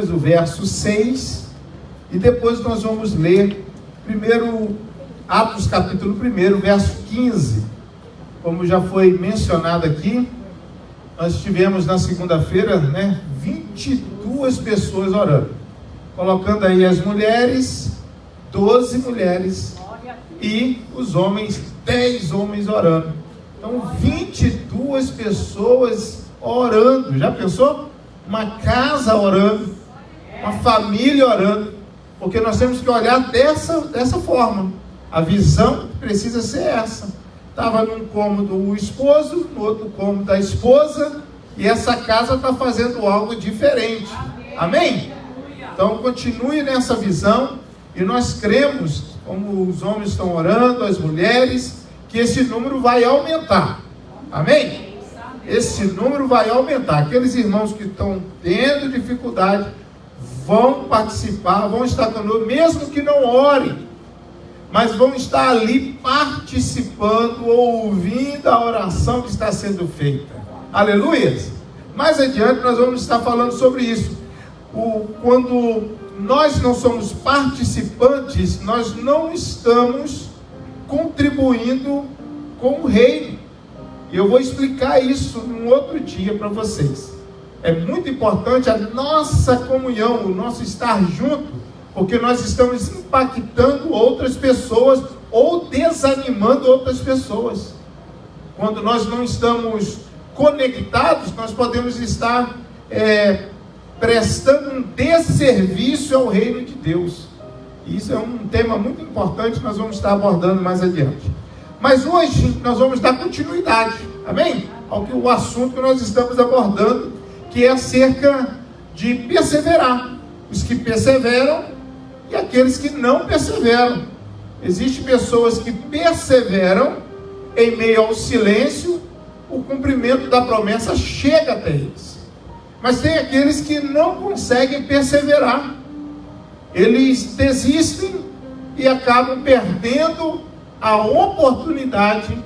o verso 6, e depois nós vamos ler primeiro Atos capítulo 1, verso 15. Como já foi mencionado aqui, nós tivemos na segunda-feira, 22 pessoas orando, colocando aí as mulheres, 12 mulheres, e os homens, 10 homens orando. Então 22 pessoas orando. Já pensou? Uma casa orando, uma família orando, porque nós temos que olhar dessa forma. A visão precisa ser essa. Estava num cômodo o esposo, no outro cômodo a esposa, e essa casa está fazendo algo diferente. Amém? Então continue nessa visão, e nós cremos, como os homens estão orando, as mulheres, que esse número vai aumentar. Amém? Esse número vai aumentar. Aqueles irmãos que estão tendo dificuldade vão participar, vão estar conosco, mesmo que não orem, mas vão estar ali participando, ouvindo a oração que está sendo feita. Aleluia! Mais adiante nós vamos estar falando sobre isso. Quando nós não somos participantes, nós não estamos contribuindo com o reino. E eu vou explicar isso num outro dia para vocês. É muito importante a nossa comunhão, o nosso estar junto, porque nós estamos impactando outras pessoas ou desanimando outras pessoas. Quando nós não estamos conectados, nós podemos estar prestando um desserviço ao reino de Deus. E isso é um tema muito importante, nós vamos estar abordando mais adiante. Mas hoje nós vamos dar continuidade, amém? O assunto que nós estamos abordando, que é acerca de perseverar. Os que perseveram e aqueles que não perseveram. Existem pessoas que perseveram em meio ao silêncio, o cumprimento da promessa chega até eles. Mas tem aqueles que não conseguem perseverar. Eles desistem e acabam perdendo a oportunidade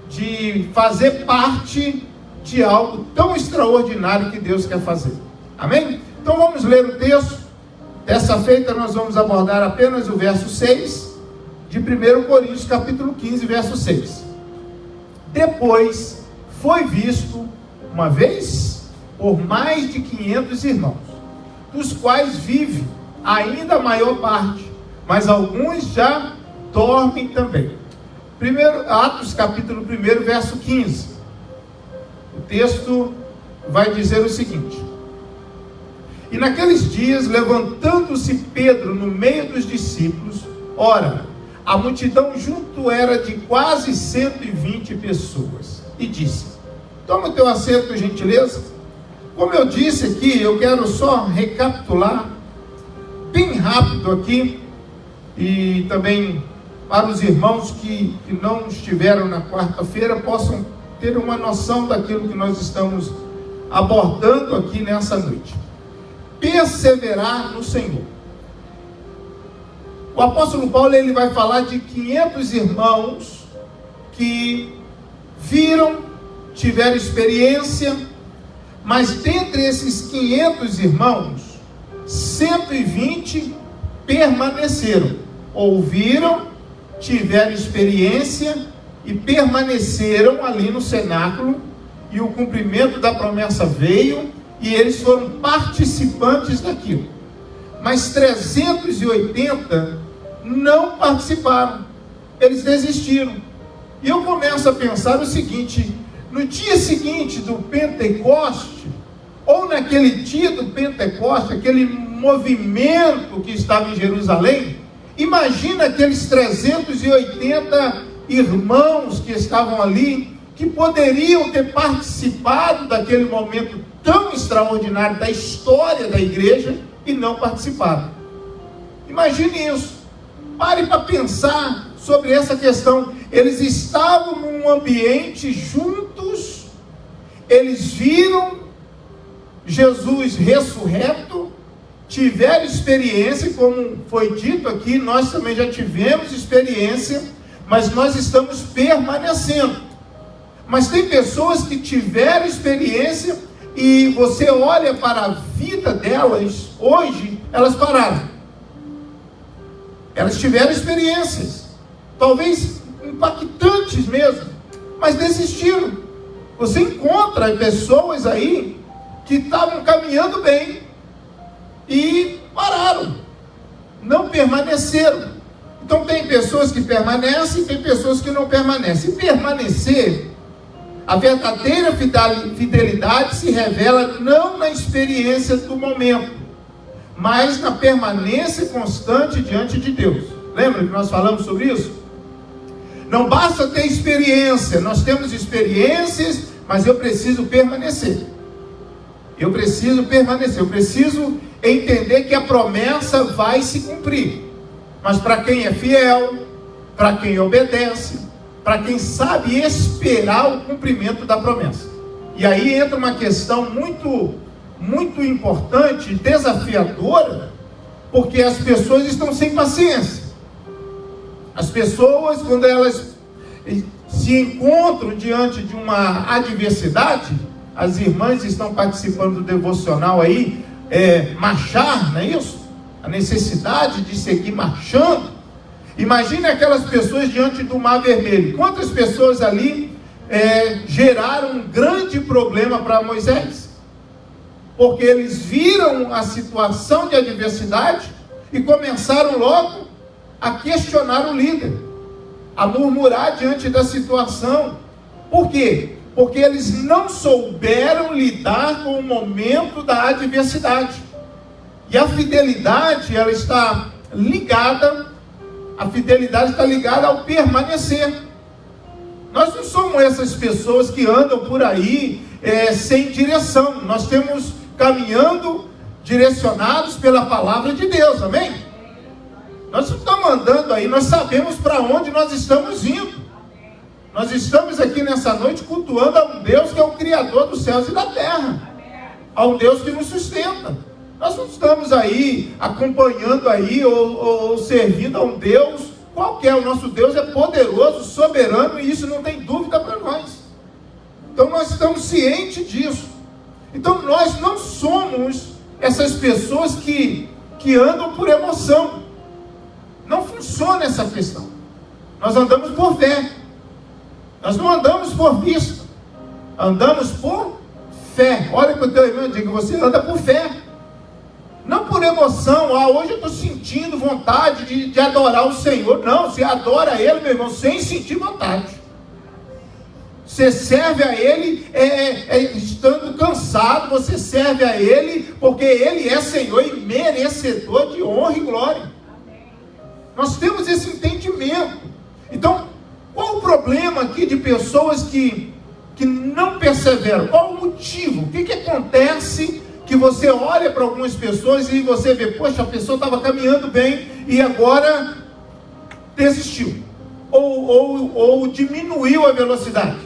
de fazer parte de algo tão extraordinário que Deus quer fazer. Amém? Então vamos ler o texto. Dessa feita nós vamos abordar apenas o verso 6 de 1 Coríntios capítulo 15, verso 6. Depois foi visto uma vez por mais de 500 irmãos, dos quais vive ainda a maior parte, mas alguns já dormem também. Atos capítulo 1, verso 15. O texto vai dizer o seguinte: e naqueles dias, levantando-se Pedro no meio dos discípulos, ora, a multidão junto era de quase 120 pessoas, e disse: toma o teu assento, por gentileza. Como eu disse aqui, eu quero só recapitular bem rápido aqui, e também para os irmãos que não estiveram na quarta-feira possam ter uma noção daquilo que nós estamos abordando aqui nessa noite. Perseverar no Senhor. O apóstolo Paulo, ele vai falar de 500 irmãos que viram, tiveram experiência, mas dentre esses 500 irmãos, 120 permaneceram, ouviram, tiveram experiência e permaneceram ali no cenáculo, e o cumprimento da promessa veio, e eles foram participantes daquilo. Mas 380 não participaram, eles desistiram. E eu começo a pensar o seguinte: no dia seguinte do Pentecoste, ou naquele dia do Pentecoste, aquele movimento que estava em Jerusalém, imagina aqueles 380 irmãos que estavam ali, que poderiam ter participado daquele momento tão extraordinário da história da igreja, e não participaram. Imagine isso. Pare para pensar sobre essa questão. Eles estavam num ambiente juntos, eles viram Jesus ressurreto, tiveram experiência, como foi dito aqui, nós também já tivemos experiência, mas nós estamos permanecendo. Mas tem pessoas que tiveram experiência e você olha para a vida delas, hoje, elas pararam. Elas tiveram experiências, talvez impactantes mesmo, mas desistiram. Você encontra pessoas aí que estavam caminhando bem e pararam, não permaneceram. Então tem pessoas que permanecem e tem pessoas que não permanecem. E permanecer, a verdadeira fidelidade se revela não na experiência do momento, mas na permanência constante diante de Deus. Lembra que nós falamos sobre isso? Não basta ter experiência, nós temos experiências, mas eu preciso permanecer. Eu preciso permanecer, eu preciso entender que a promessa vai se cumprir. Mas para quem é fiel, para quem obedece, para quem sabe esperar o cumprimento da promessa. E aí entra uma questão muito importante, desafiadora, porque as pessoas estão sem paciência. As pessoas, quando elas se encontram diante de uma adversidade, as irmãs estão participando do devocional aí, marchar, não é isso? A necessidade de seguir marchando. Imagine aquelas pessoas diante do Mar Vermelho. Quantas pessoas ali geraram um grande problema para Moisés? Porque eles viram a situação de adversidade e começaram logo a questionar o líder, a murmurar diante da situação. Por quê? Porque eles não souberam lidar com o momento da adversidade. E a fidelidade, ela está ligada, ao permanecer. Nós não somos essas pessoas que andam por aí sem direção. Nós temos caminhando direcionados pela palavra de Deus, amém? Nós não estamos andando aí, nós sabemos para onde nós estamos indo. Nós estamos aqui nessa noite cultuando a um Deus que é o Criador dos céus e da terra, a um Deus que nos sustenta. Nós não estamos aí acompanhando aí ou servindo a um Deus qualquer. O nosso Deus é poderoso, soberano, e isso não tem dúvida para nós. Então nós estamos cientes disso. Então nós não somos essas pessoas que andam por emoção. Não funciona essa questão. Nós andamos por fé. Nós não andamos por vista. Andamos por fé. Olha para o teu irmão e diga: você anda por fé. Não por emoção. Hoje eu estou sentindo vontade de adorar o Senhor. Não, você adora Ele, meu irmão, sem sentir vontade. Você serve a Ele estando cansado. Você serve a Ele porque Ele é Senhor e merecedor de honra e glória. Nós temos esse entendimento. Então, qual o problema aqui de pessoas que não perseveram? Qual o motivo? O que acontece que você olha para algumas pessoas e você vê, poxa, a pessoa estava caminhando bem e agora desistiu? Ou diminuiu a velocidade?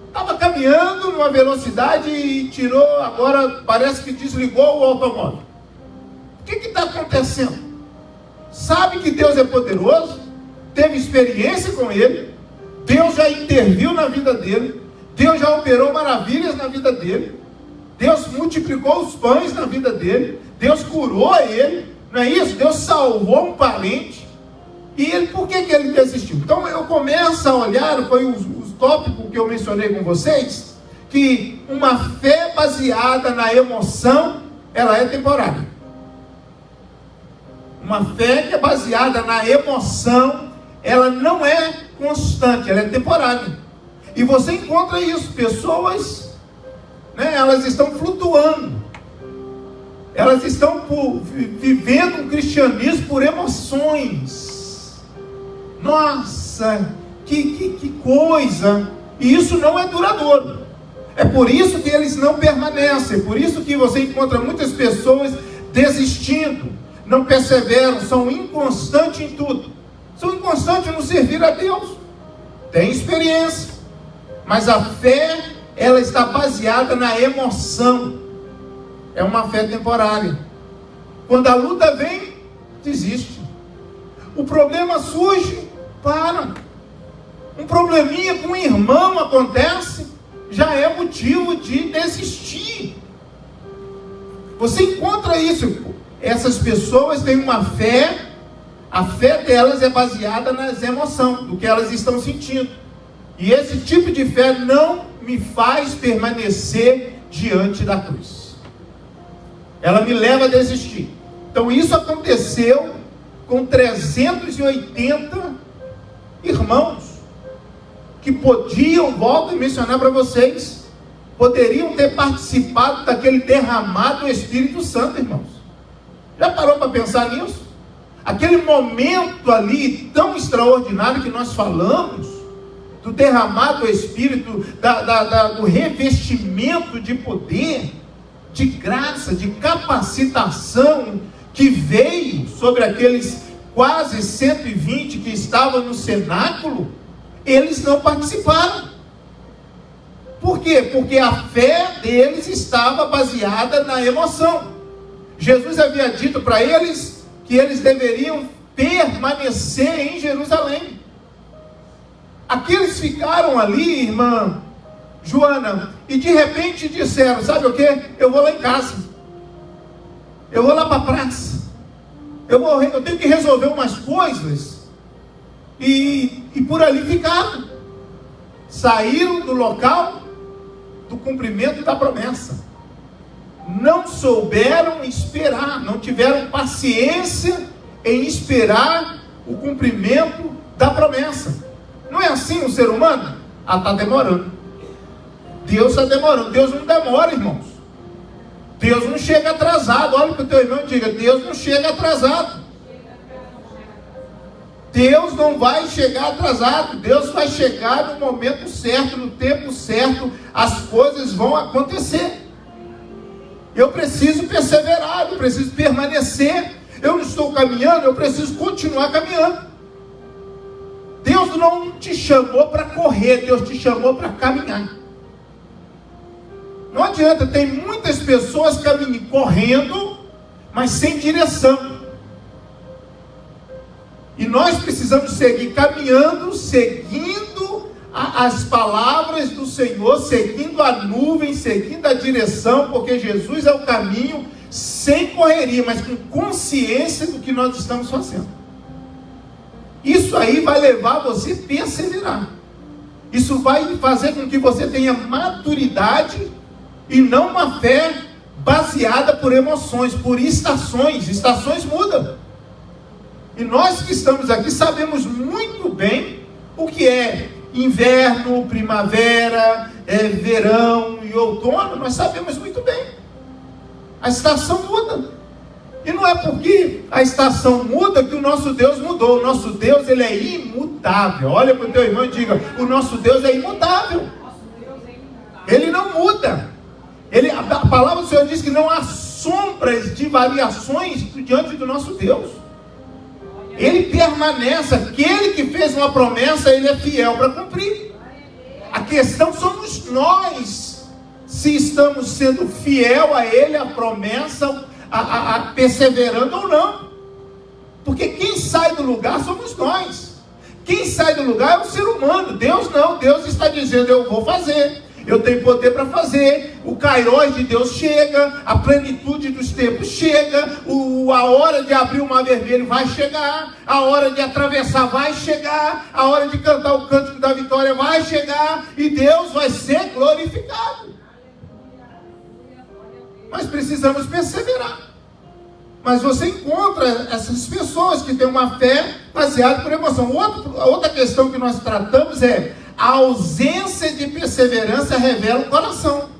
Estava caminhando numa velocidade e tirou, agora parece que desligou o automóvel. O que está acontecendo? Sabe que Deus é poderoso, teve experiência com Ele, Deus já interviu na vida dele, Deus já operou maravilhas na vida dele, Deus multiplicou os pães na vida dele, Deus curou ele, não é isso? Deus salvou um parente, e ele, por que ele desistiu? Então eu começo a olhar, foi os tópicos que eu mencionei com vocês, que uma fé baseada na emoção, ela é temporária. Uma fé que é baseada na emoção, ela não é constante, ela é temporária. E você encontra isso, pessoas, elas estão flutuando. Elas estão vivendo um cristianismo por emoções. Nossa, que coisa! E isso não é duradouro. É por isso que eles não permanecem. Por isso que você encontra muitas pessoas desistindo. Não perseveram, são inconstantes em tudo. São inconstantes no servir a Deus. Tem experiência. Mas a fé, ela está baseada na emoção. É uma fé temporária. Quando a luta vem, desiste. O problema surge, para. Um probleminha com um irmão acontece, já é motivo de desistir. Você encontra isso. Essas pessoas têm uma fé, a fé delas é baseada nas emoções, do que elas estão sentindo. E esse tipo de fé não me faz permanecer diante da cruz. Ela me leva a desistir. Então isso aconteceu com 380 irmãos que podiam, volto a mencionar para vocês, poderiam ter participado daquele derramado do Espírito Santo, irmãos. Já parou para pensar nisso? Aquele momento ali tão extraordinário que nós falamos, do derramado do Espírito, do revestimento de poder, de graça, de capacitação, que veio sobre aqueles quase 120 que estavam no cenáculo, eles não participaram. Por quê? Porque a fé deles estava baseada na emoção. Jesus havia dito para eles que eles deveriam permanecer em Jerusalém. Aqueles ficaram ali, irmã Joana, e de repente disseram, sabe o que? Eu vou lá em casa, eu vou lá para a praça, eu tenho que resolver umas coisas, e por ali ficaram, saíram do local do cumprimento da promessa, não souberam esperar, não tiveram paciência em esperar o cumprimento da promessa. Não é assim o ser humano? Está demorando. Deus está demorando. Deus não demora, irmãos. Deus não chega atrasado. Olha para o teu irmão e diga, Deus não chega atrasado. Deus não vai chegar atrasado. Deus vai chegar no momento certo, no tempo certo. As coisas vão acontecer. Eu preciso perseverar, eu preciso permanecer. Eu não estou caminhando, eu preciso continuar caminhando. Deus não te chamou para correr, Deus te chamou para caminhar. Não adianta, tem muitas pessoas correndo, mas sem direção. E nós precisamos seguir caminhando, seguindo as palavras do Senhor, seguindo a nuvem, seguindo a direção, porque Jesus é o caminho, sem correria, mas com consciência do que nós estamos fazendo. Isso aí vai levar você a perseverar. Isso vai fazer com que você tenha maturidade e não uma fé baseada por emoções, por estações. Estações mudam. E nós que estamos aqui sabemos muito bem o que é inverno, primavera, verão e outono. Nós sabemos muito bem. A estação muda. E não é porque a estação muda que o nosso Deus mudou. O nosso Deus, ele é imutável. Olha para o teu irmão e diga, o nosso Deus é imutável. Ele não muda. A palavra do Senhor diz que não há sombras de variações diante do nosso Deus. Ele permanece. Aquele que fez uma promessa, ele é fiel para cumprir. A questão somos nós, se estamos sendo fiel a ele, a promessa, perseverando ou não. Porque quem sai do lugar somos nós. Quem sai do lugar é o ser humano. Deus não. Deus está dizendo, eu vou fazer, eu tenho poder para fazer. O Kairos de Deus chega, a plenitude dos tempos chega, a hora de abrir o mar vermelho vai chegar, a hora de atravessar vai chegar, a hora de cantar o cântico da vitória vai chegar, e Deus vai ser glorificado. Mas precisamos perseverar. Mas você encontra essas pessoas que têm uma fé baseada por emoção. Outra questão que nós tratamos é a ausência de perseverança revela o coração.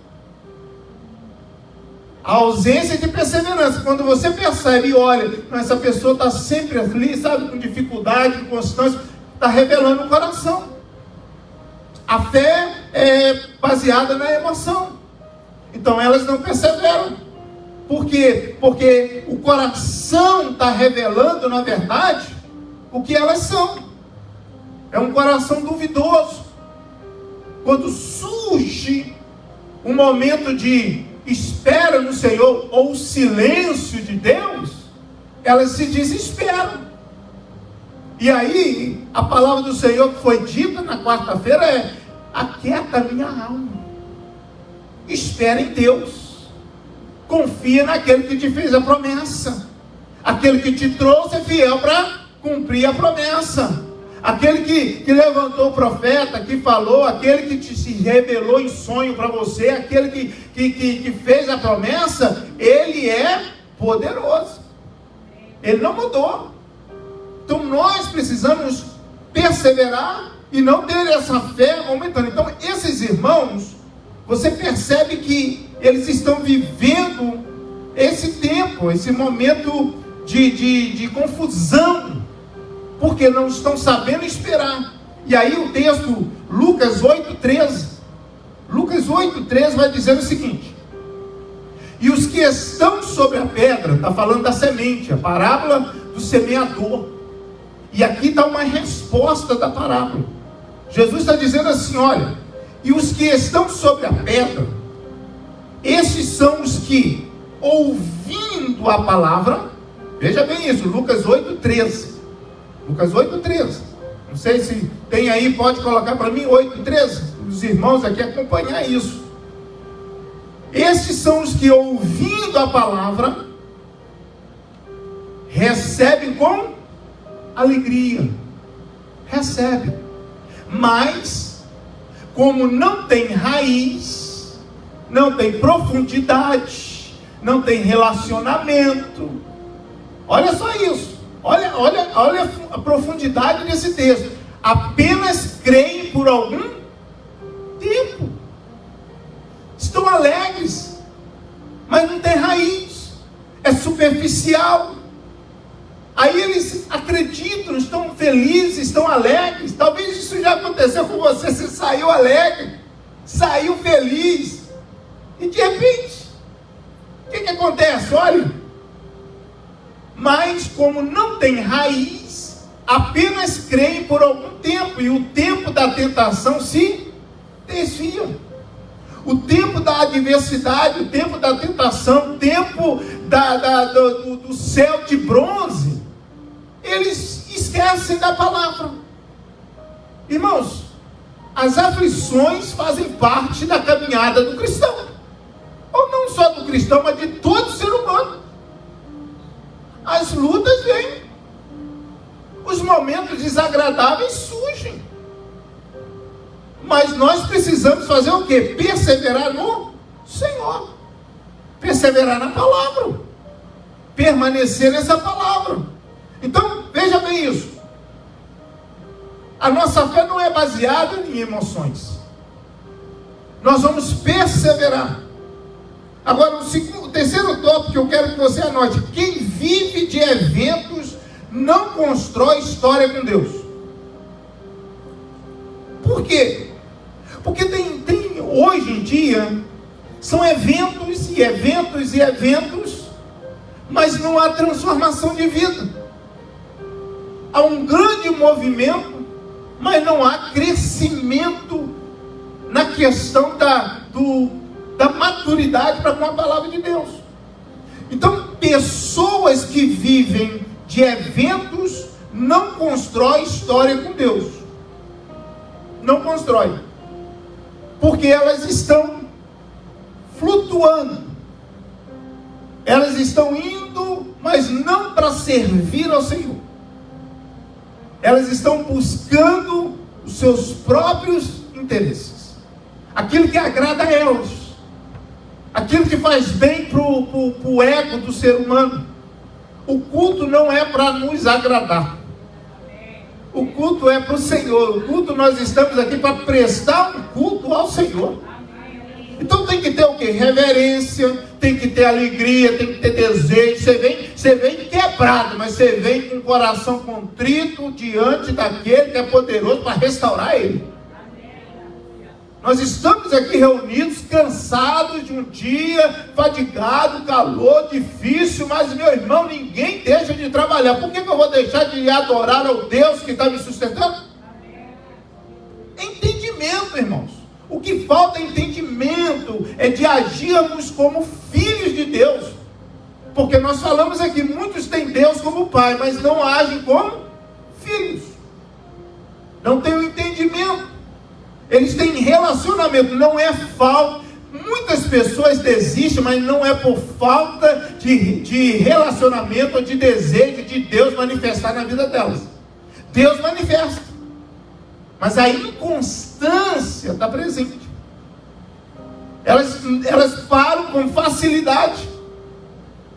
A ausência de perseverança. Quando você percebe e olha, essa pessoa está sempre ali, sabe, com dificuldade, com constância, está revelando o coração. A fé é baseada na emoção. Então elas não perseveram. Por quê? Porque o coração está revelando, na verdade, o que elas são. É um coração duvidoso. Quando surge um momento de espera no Senhor, ou o silêncio de Deus, elas se desesperam. E aí, a palavra do Senhor que foi dita na quarta-feira é: aquieta a minha alma. Espera em Deus. Confia naquele que te fez a promessa. Aquele que te trouxe é fiel para cumprir a promessa. Aquele que levantou o profeta, que falou, aquele que se revelou em sonho para você, aquele que fez a promessa, ele é poderoso. Ele não mudou. Então nós precisamos perseverar e não ter essa fé aumentando. Então esses irmãos, você percebe que eles estão vivendo esse tempo, esse momento de confusão, porque não estão sabendo esperar. E aí o texto, Lucas 8,13. Lucas 8,13 vai dizer o seguinte: e os que estão sobre a pedra, está falando da semente, a parábola do semeador. E aqui está uma resposta da parábola. Jesus está dizendo assim: olha, e os que estão sobre a pedra, esses são os que, ouvindo a palavra, veja bem isso, Lucas 8,13. Lucas 8,13. Não sei se tem aí, pode colocar para mim 8,13. Os irmãos aqui acompanhar isso. Estes são os que, ouvindo a palavra, recebem com alegria. Recebem. Mas, como não tem raiz, não tem profundidade, não tem relacionamento. Olha só isso. Olha a profundidade desse texto. Apenas creem por algum tempo. Estão alegres, mas não tem raiz. É superficial. Aí eles acreditam, estão felizes, estão alegres. Talvez isso já aconteceu com você. Você saiu alegre, saiu feliz, e de repente, o que acontece? Olha, mas como não tem raiz, apenas creem por algum tempo, e o tempo da tentação se desvia. O tempo da adversidade, o tempo da tentação, o tempo do céu de bronze, eles esquecem da palavra. Irmãos, as aflições fazem parte da caminhada do cristão, ou não só do cristão, mas de todo ser humano. As lutas vêm, os momentos desagradáveis surgem, mas nós precisamos fazer o quê? Perseverar no Senhor, perseverar na palavra, permanecer nessa palavra. Então, veja bem isso. A nossa fé não é baseada em emoções. Nós vamos perseverar. Agora, o terceiro tópico que eu quero que você anote: quem vive de eventos não constrói história com Deus. Por quê? Porque tem hoje em dia, são eventos e eventos e eventos, mas não há transformação de vida. Há um grande movimento, mas não há crescimento na questão da maturidade para com a palavra de Deus. Então, pessoas que vivem de eventos não constroem história com Deus. Não constroem. Porque elas estão flutuando. Elas estão indo, mas não para servir ao Senhor. Elas estão buscando os seus próprios interesses. Aquilo que agrada a elas. Aquilo que faz bem para o ego do ser humano. O culto não é para nos agradar. O culto é para o Senhor. O culto, nós estamos aqui para prestar um culto ao Senhor. Então tem que ter o quê? Reverência, tem que ter alegria, tem que ter desejo. Você vem quebrado, mas você vem com o coração contrito diante daquele que é poderoso para restaurar ele. Nós estamos aqui reunidos, cansados de um dia, fadigado, calor, difícil, mas, meu irmão, ninguém deixa de trabalhar. Por que eu vou deixar de adorar ao Deus que está me sustentando? Entendimento, irmãos. O que falta é entendimento, é de agirmos como filhos de Deus. Porque nós falamos aqui, muitos têm Deus como pai, mas não agem como filhos. Não têm o entendimento. Eles têm relacionamento, não é falta. Muitas Muitas pessoas desistem, mas não é por falta de relacionamento ou de desejo de Deus manifestar na vida delas. Deus manifesta, mas a inconstância está presente. Elas param com facilidade.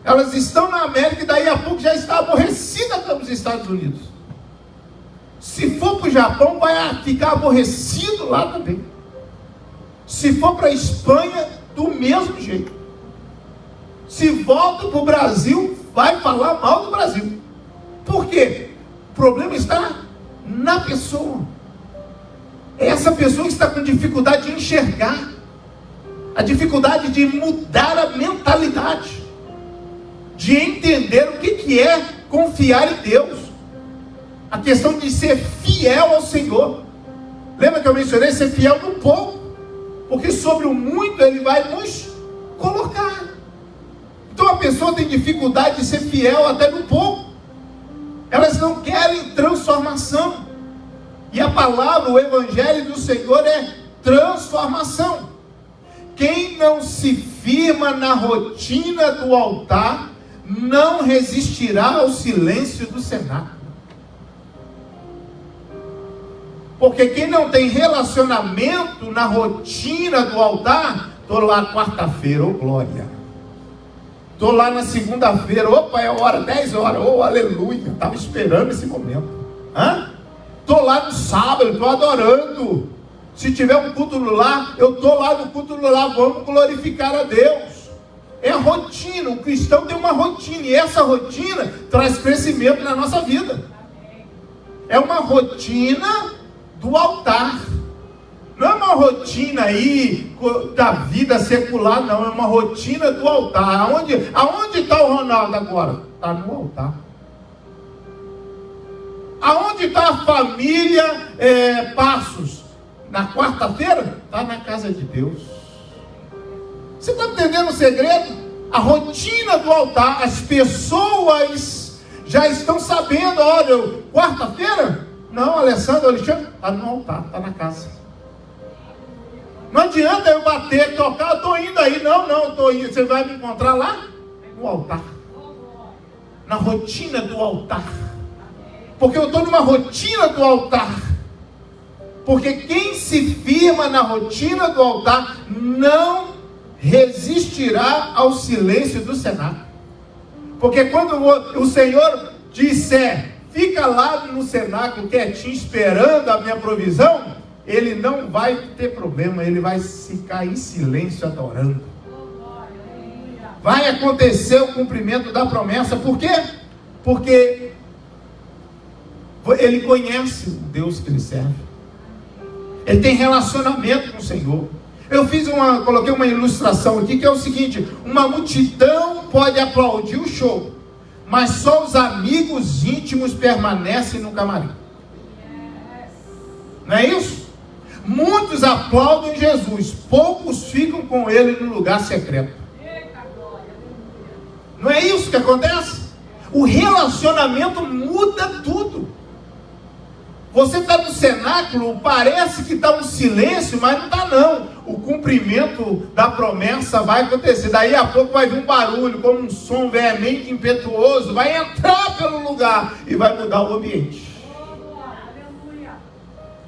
Elas estão na América e daí a pouco já está aborrecida pelos Estados Unidos. Se for para o Japão, vai ficar aborrecido lá também. Se for para a Espanha, do mesmo jeito. Se volta para o Brasil, vai falar mal do Brasil. Por quê? O problema está na pessoa. É essa pessoa que está com dificuldade de enxergar. A dificuldade de mudar a mentalidade. De entender o que é confiar em Deus. A questão de ser fiel ao Senhor. Lembra que eu mencionei ser fiel no pouco? Porque sobre o muito Ele vai nos colocar. Então a pessoa tem dificuldade de ser fiel até no pouco. Elas não querem transformação. E a palavra, o Evangelho do Senhor é transformação. Quem não se firma na rotina do altar, não resistirá ao silêncio do cenáculo. Porque quem não tem relacionamento na rotina do altar, estou lá quarta-feira, glória. Estou lá na segunda-feira, opa, é hora, 10 horas, aleluia, estava esperando esse momento. Estou lá no sábado, estou adorando. Se tiver um culto no lar, eu estou lá no culto no lar, vamos glorificar a Deus. É a rotina, o cristão tem uma rotina, e essa rotina traz crescimento na nossa vida. É uma rotina do altar. Não é uma rotina aí da vida secular, não. É uma rotina do altar. Aonde está o Ronaldo agora? Está no altar. Aonde está a família Passos? Na quarta-feira? Está na casa de Deus. Você está entendendo o segredo? A rotina do altar. As pessoas já estão sabendo. Olha, quarta-feira? Não, Alexandre, está no altar, está na casa. Não adianta eu bater, tocar, eu estou indo aí. Não, estou indo. Você vai me encontrar lá? No altar. Na rotina do altar. Porque eu estou numa rotina do altar. Porque quem se firma na rotina do altar não resistirá ao silêncio do cenáculo. Porque quando o Senhor disser, fica lá no cenáculo quietinho, esperando a minha provisão, ele não vai ter problema, ele vai ficar em silêncio adorando. Vai acontecer o cumprimento da promessa. Por quê? Porque ele conhece o Deus que ele serve. Ele tem relacionamento com o Senhor. Eu coloquei uma ilustração aqui que é o seguinte: uma multidão pode aplaudir o show, mas só os amigos íntimos permanecem no camarim. Não é isso? Muitos aplaudem Jesus, poucos ficam com ele no lugar secreto. Não é isso que acontece? O relacionamento muda tudo. Você está no cenáculo, parece que está um silêncio, mas não está não. O cumprimento da promessa vai acontecer. Daí a pouco vai vir um barulho, como um som veemente, impetuoso, vai entrar pelo lugar e vai mudar o ambiente.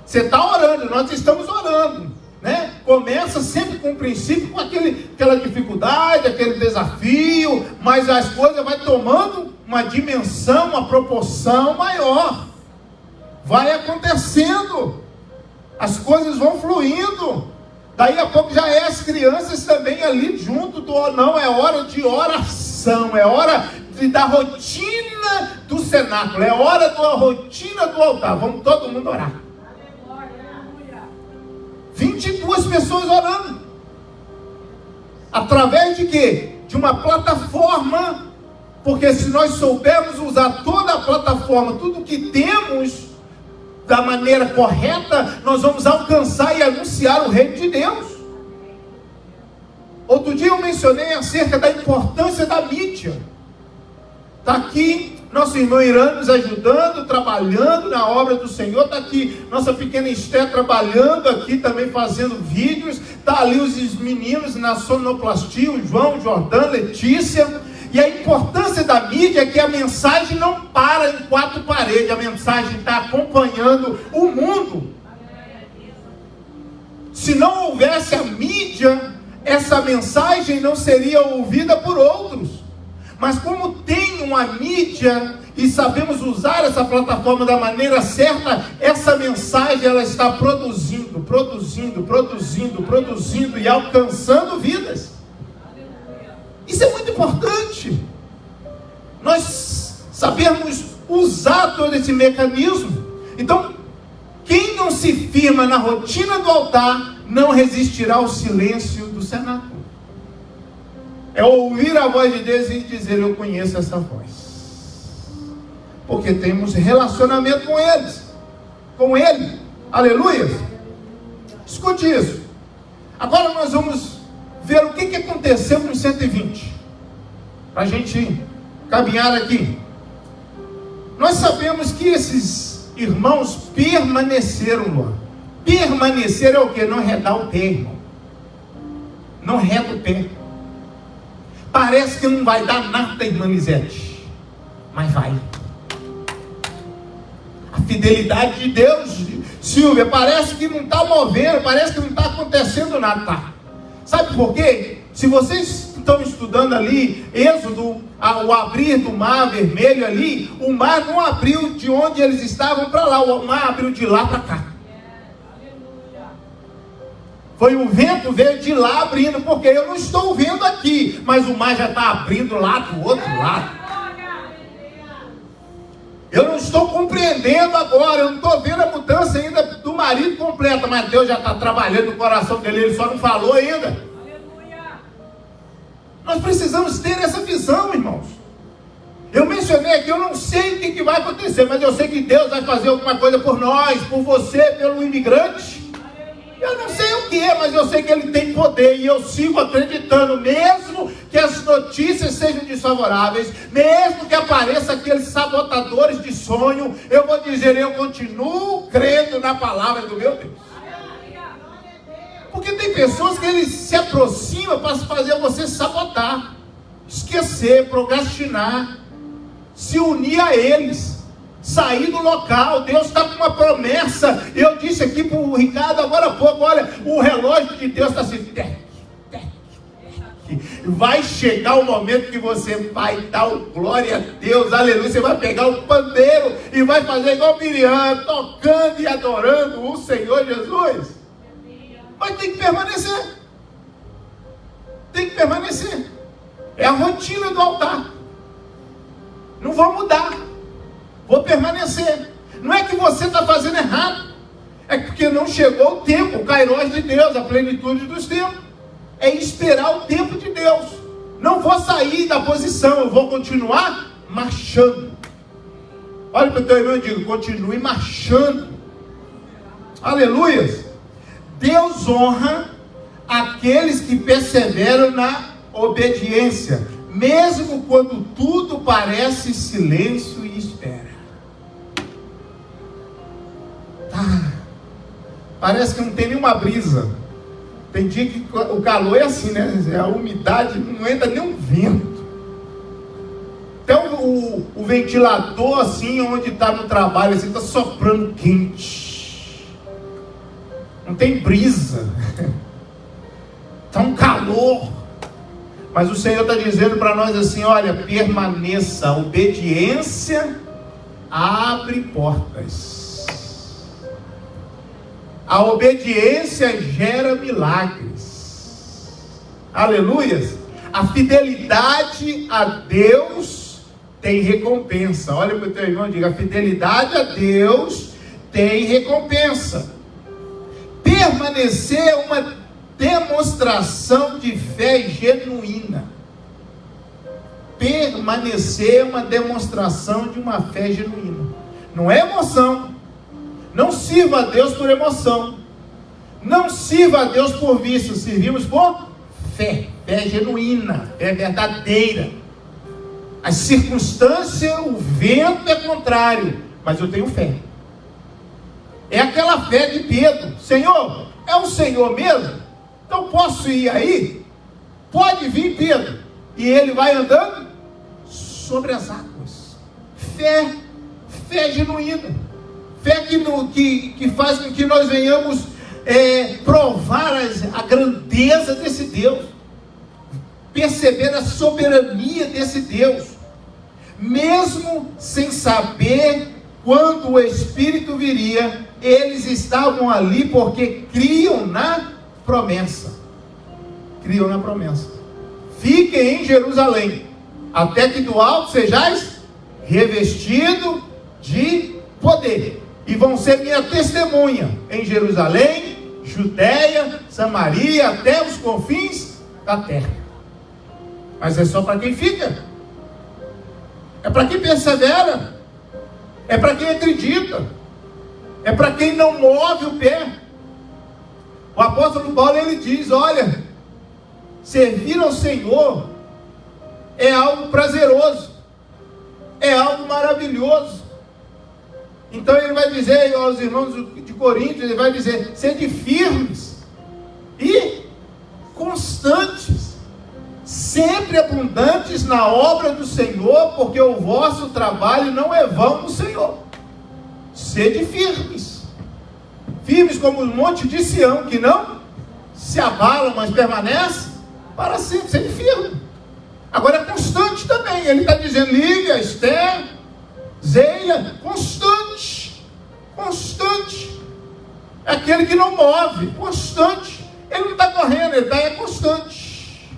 Você está orando, nós estamos orando, né? Começa sempre com o princípio, com aquela dificuldade, aquele desafio, mas as coisas vão tomando uma dimensão, uma proporção maior. Vai acontecendo, as coisas vão fluindo. Daí a pouco já é as crianças também ali junto não, é hora de oração, é hora da rotina do cenáculo, é hora da rotina do altar. Vamos todo mundo orar. 22 pessoas orando. Através de quê? De uma plataforma. Porque se nós soubermos usar toda a plataforma, tudo que temos da maneira correta, nós vamos alcançar e anunciar o reino de Deus. Outro dia eu mencionei acerca da importância da mídia. Está aqui nosso irmão Irã nos ajudando, trabalhando na obra do Senhor. Está aqui nossa pequena Esther trabalhando aqui também, fazendo vídeos. Está ali os meninos na sonoplastia, o João, o Jordão, Letícia. E a importância da mídia é que a mensagem não para em quatro paredes, a mensagem está acompanhando o mundo. Se não houvesse a mídia, essa mensagem não seria ouvida por outros. Mas como tem uma mídia e sabemos usar essa plataforma da maneira certa, essa mensagem ela está produzindo e alcançando vidas. Isso é muito importante. Nós sabemos usar todo esse mecanismo. Então, quem não se firma na rotina do altar, não resistirá ao silêncio do cenáculo. É ouvir a voz de Deus e dizer: eu conheço essa voz. Porque temos relacionamento com Ele. Aleluia. Escute isso. Agora nós vamos ver o que aconteceu no 120. Para a gente caminhar aqui. Nós sabemos que esses irmãos permaneceram lá. Permanecer é o que? Não redar o pé, irmão. Não reda o pé. Parece que não vai dar nada, irmã Lisete. Mas vai. A fidelidade de Deus, Silvia, parece que não está movendo, parece que não está acontecendo nada. Tá. Sabe por quê? Se vocês estão estudando ali, Êxodo, o abrir do mar vermelho ali, o mar não abriu de onde eles estavam para lá, o mar abriu de lá para cá. Foi o vento, veio de lá abrindo, porque eu não estou vendo aqui, mas o mar já está abrindo lá do outro lado. Eu não estou compreendendo agora, eu não estou vendo a mudança ainda do marido completa, mas Deus já está trabalhando no coração dele, ele só não falou ainda. Nós precisamos ter essa visão, irmãos. Eu mencionei aqui, eu não sei o que vai acontecer, mas eu sei que Deus vai fazer alguma coisa por nós, por você, pelo imigrante. Eu não sei o que é, mas eu sei que Ele tem poder, e eu sigo acreditando, mesmo que as notícias sejam desfavoráveis, mesmo que apareçam aqueles sabotadores de sonho, eu vou dizer, eu continuo crendo na palavra do meu Deus. Porque tem pessoas que eles se aproximam para fazer você sabotar, esquecer, procrastinar, se unir a eles, sair do local. Deus está com uma promessa. Eu disse aqui para o Ricardo agora há pouco, olha, o relógio de Deus está assim, vai chegar o momento que você vai dar glória a Deus, aleluia, você vai pegar o pandeiro e vai fazer igual Miriam, tocando e adorando o Senhor Jesus. Mas tem que permanecer. Tem que permanecer. É a rotina do altar. Não vou mudar. Vou permanecer. Não é que você está fazendo errado. É porque não chegou o tempo, o Kairos de Deus, a plenitude dos tempos. É esperar o tempo de Deus. Não vou sair da posição, eu vou continuar marchando. Olha para o teu irmão e diga, continue marchando. Aleluia. Deus honra aqueles que perseveram na obediência, mesmo quando tudo parece silêncio e espera. Parece que não tem nenhuma brisa. Tem dia que o calor é assim, né? A umidade não entra nem um vento. Então o ventilador assim, onde está no trabalho, assim, está soprando quente. Não tem brisa. Está um calor. Mas o Senhor está dizendo para nós assim, olha, permaneça. A obediência abre portas. A obediência gera milagres. Aleluias. A fidelidade a Deus tem recompensa. Olha para o teu irmão e diga, a fidelidade a Deus tem recompensa. Permanecer é uma demonstração de fé genuína. Permanecer é uma demonstração de uma fé genuína. Não é emoção. Não sirva a Deus por emoção. Não sirva a Deus por vício. Servimos por fé. Fé genuína. Fé verdadeira. As circunstâncias, o vento vento é contrário, mas eu tenho fé. É aquela fé de Pedro. Senhor, é o Senhor mesmo? Então posso ir aí? Pode vir, Pedro. E ele vai andando sobre as águas. Fé genuína. Fé que faz com que nós venhamos provar a grandeza desse Deus. Perceber a soberania desse Deus. Mesmo sem saber quando o Espírito viria, eles estavam ali porque criam na promessa. Criam na promessa. Fiquem em Jerusalém, até que do alto sejais revestido de poder. E vão ser minha testemunha em Jerusalém, Judeia, Samaria, até os confins da terra. Mas é só para quem fica. É para quem persevera. É para quem acredita. É para quem não move o pé. O apóstolo Paulo, ele diz, olha, servir ao Senhor é algo prazeroso, é algo maravilhoso. Então ele vai dizer aos irmãos de Coríntios, ele vai dizer, sede firmes e constantes, sempre abundantes na obra do Senhor, porque o vosso trabalho não é vão no Senhor. Sede firmes, firmes como o monte de Sião, que não se abalam, mas permanece para sempre. Sede firme. Agora é constante também. Ele está dizendo, Lívia, Esther, Zeia, constante. É aquele que não move, constante. Ele não está correndo, ele é constante.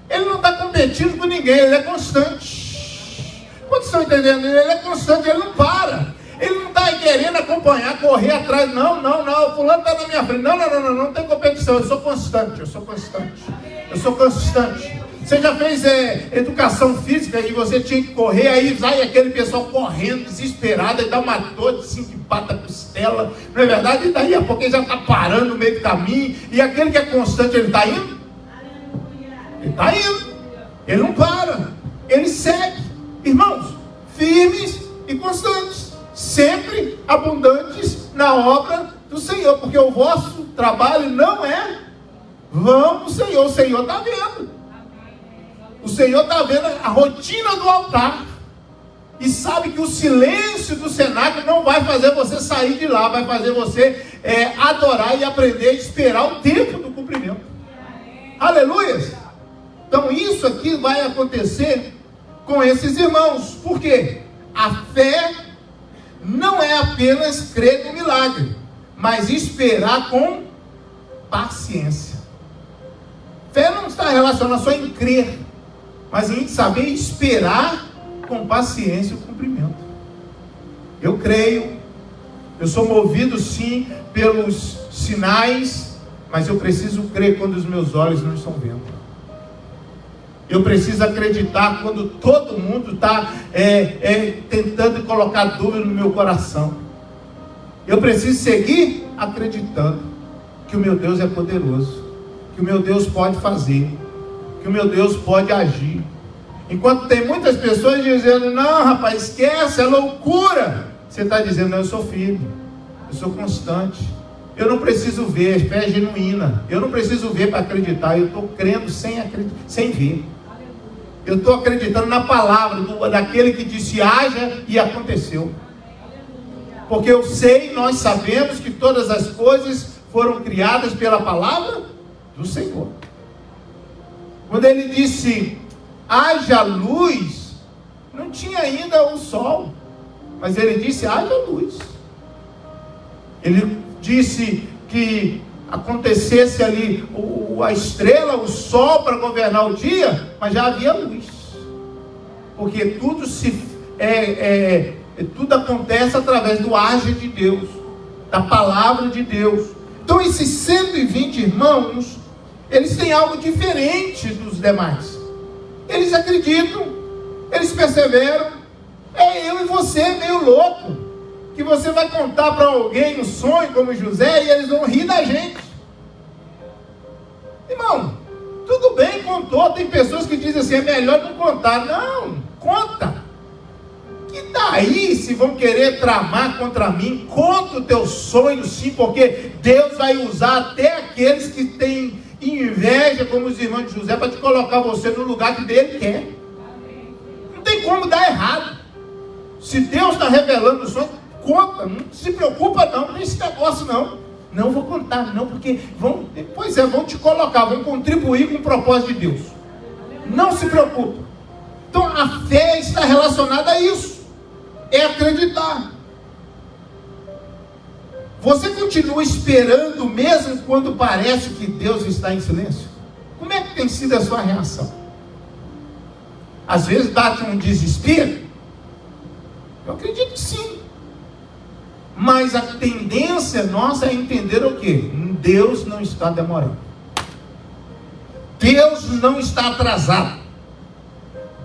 Ele não está competindo com ninguém, ele é constante. Quantos estão entendendo? Ele é constante, ele não para. Ele não está querendo acompanhar, correr atrás. Não, o fulano está na minha frente. Não tem competição. Eu sou constante. Você já fez educação física e você tinha que correr, aí vai aquele pessoal correndo, desesperado, e dá uma dor de 5 patas costela, não é verdade? E daí a pouco ele já está parando no meio do caminho, e aquele que é constante, ele está indo? Ele está indo. Ele não para. Ele segue. Irmãos, firmes e constantes, sempre abundantes na obra do Senhor, porque o vosso trabalho não é vão no Senhor. O Senhor está vendo. O Senhor está vendo a rotina do altar e sabe que o silêncio do cenáculo não vai fazer você sair de lá, vai fazer você adorar e aprender a esperar o tempo do cumprimento. Aleluia! Então isso aqui vai acontecer com esses irmãos. Por quê? A fé não é apenas crer no milagre, mas esperar com paciência. Fé não está relacionada só em crer, mas em saber esperar com paciência o cumprimento. Eu creio, eu sou movido sim pelos sinais, mas eu preciso crer quando os meus olhos não estão vendo. Eu preciso acreditar quando todo mundo está tentando colocar dúvida no meu coração. Eu preciso seguir acreditando que o meu Deus é poderoso, que o meu Deus pode fazer, que o meu Deus pode agir. Enquanto tem muitas pessoas dizendo, não rapaz, esquece, é loucura. Você está dizendo, não, eu sou firme, eu sou constante. Eu não preciso ver, fé genuína. Eu não preciso ver para acreditar, eu estou crendo sem ver. Eu estou acreditando na palavra daquele que disse haja e aconteceu. Porque eu sei, nós sabemos que todas as coisas foram criadas pela palavra do Senhor. Quando ele disse haja luz, não tinha ainda o sol, mas ele disse haja luz. Ele disse que acontecesse ali a estrela, o sol para governar o dia, mas já havia luz, porque tudo acontece através do agir de Deus, da palavra de Deus. Então esses 120 irmãos, eles têm algo diferente dos demais. Eles acreditam, eles perseveram. É eu e você meio louco, que você vai contar para alguém um sonho como José e eles vão rir da gente. Irmão, tudo bem, contou. Tem pessoas que dizem assim, é melhor não contar. Não, conta. E daí, se vão querer tramar contra mim, contra o teu sonho, sim, porque Deus vai usar até aqueles que têm inveja, como os irmãos de José, para te colocar você no lugar que Ele quer. Não tem como dar errado. Se Deus está revelando o sonho, conta, não se preocupa não, não tem esse negócio não. Não vou contar não, porque vão te colocar, vão contribuir com o propósito de Deus. Não se preocupe. Então a fé está relacionada a isso. É acreditar. Você continua esperando mesmo quando parece que Deus está em silêncio? Como é que tem sido a sua reação? Às vezes bate um desespero? Eu acredito que sim. Mas a tendência nossa é entender o quê? Deus não está demorando. Deus não está atrasado.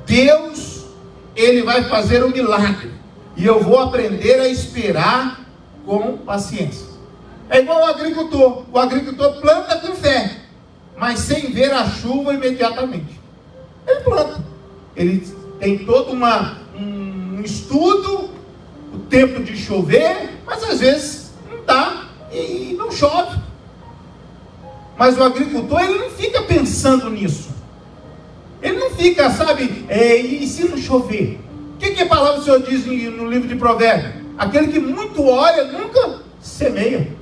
Deus, Ele vai fazer um milagre. E eu vou aprender a esperar com paciência. É igual o agricultor. O agricultor planta com fé, mas sem ver a chuva imediatamente. Ele planta. Ele tem todo um estudo, o tempo de chover, mas às vezes não dá e não chove. Mas o agricultor, ele não fica pensando nisso. Ele não fica, e se não chover? O que a palavra do Senhor diz no livro de Provérbios? Aquele que muito olha, nunca semeia.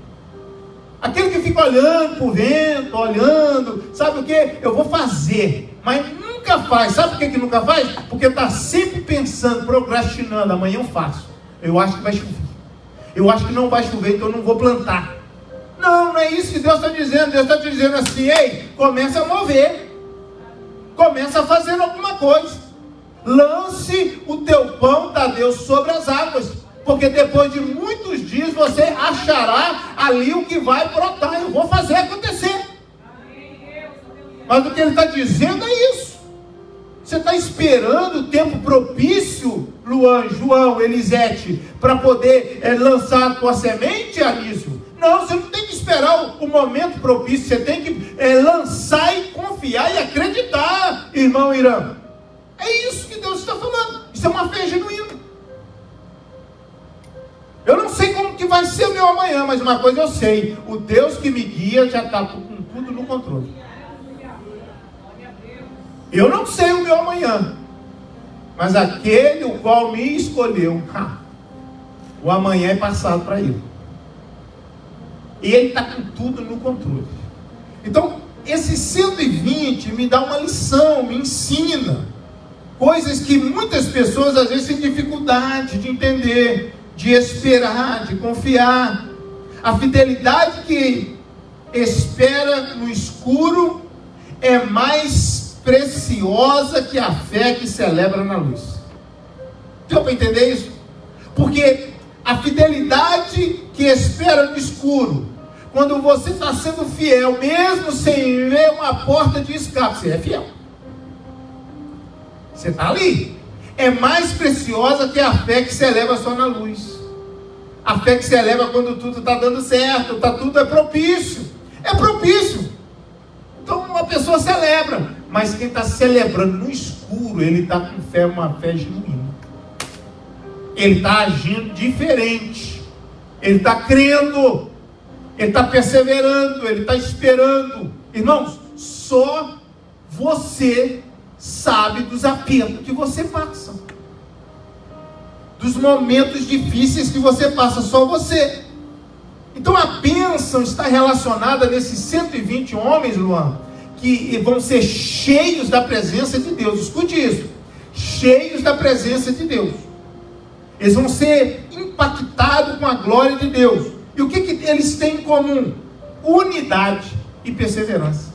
Aquele que fica olhando para o vento, olhando, sabe o que? Eu vou fazer, mas nunca faz. Sabe por que nunca faz? Porque está sempre pensando, procrastinando. Amanhã eu faço. Eu acho que vai chover. Eu acho que não vai chover, então eu não vou plantar. Não é isso que Deus está dizendo. Deus está dizendo assim: ei, começa a mover. Começa a fazer alguma coisa. Lance o teu pão, Tadeu, sobre as águas. Porque depois de muitos dias você achará ali o que vai brotar. Eu vou fazer acontecer. Mas o que ele está dizendo é isso. Você está esperando o tempo propício, Luan, João, Elisete, para poder lançar a tua semente, Anísio? Não, você não tem que esperar o momento propício. Você tem que lançar e confiar e acreditar, irmão Irã. É isso que Deus está falando. Isso é uma fé genuína. Eu não sei como que vai ser o meu amanhã, mas uma coisa eu sei: o Deus que me guia já está com tudo no controle. Eu não sei o meu amanhã, mas aquele o qual me escolheu, o amanhã é passado para ele. E ele está com tudo no controle. Então, esse 120 me dá uma lição, me ensina coisas que muitas pessoas às vezes têm dificuldade de entender, de esperar, de confiar. A fidelidade que espera no escuro é mais preciosa que a fé que celebra na luz. Deu para entender isso? Porque a fidelidade que espera no escuro, quando você está sendo fiel, mesmo sem ver uma porta de escape, você é fiel. Você está ali. É mais preciosa que a fé que celebra só na luz. A fé que celebra quando tudo está dando certo, tudo é propício. É propício. Então uma pessoa celebra, mas quem está celebrando no escuro, ele está com fé, uma fé genuína. Ele está agindo diferente. Ele está crendo. Ele está perseverando. Ele está esperando. Irmãos, só você sabe dos apertos que você passa, dos momentos difíceis que você passa, só você. Então a bênção está relacionada nesses 120 homens, Luan, que vão ser cheios da presença de Deus. Escute isso: cheios da presença de Deus. Eles vão ser impactados com a glória de Deus. E o que eles têm em comum? Unidade e perseverança.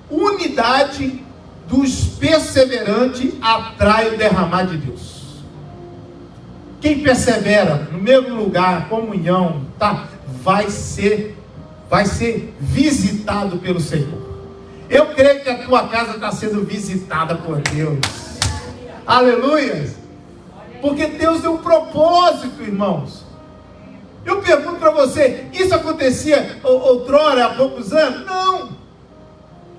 Unidade dos perseverantes atrai o derramar de Deus. Quem persevera no mesmo lugar, comunhão, vai ser visitado pelo Senhor. Eu creio que a tua casa está sendo visitada por Deus. Aleluia! Porque Deus deu um propósito, irmãos. Eu pergunto para você: isso acontecia outrora, há poucos anos? Não.